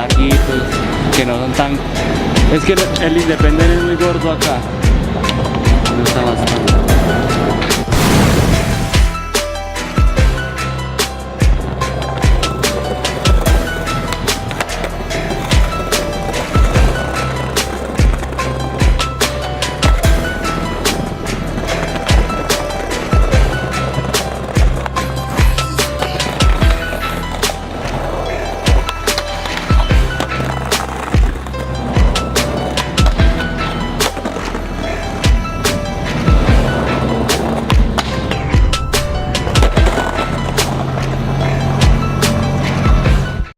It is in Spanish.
larguitos, que no son tan... Es que el Independent es muy gordo acá. Me gusta bastante.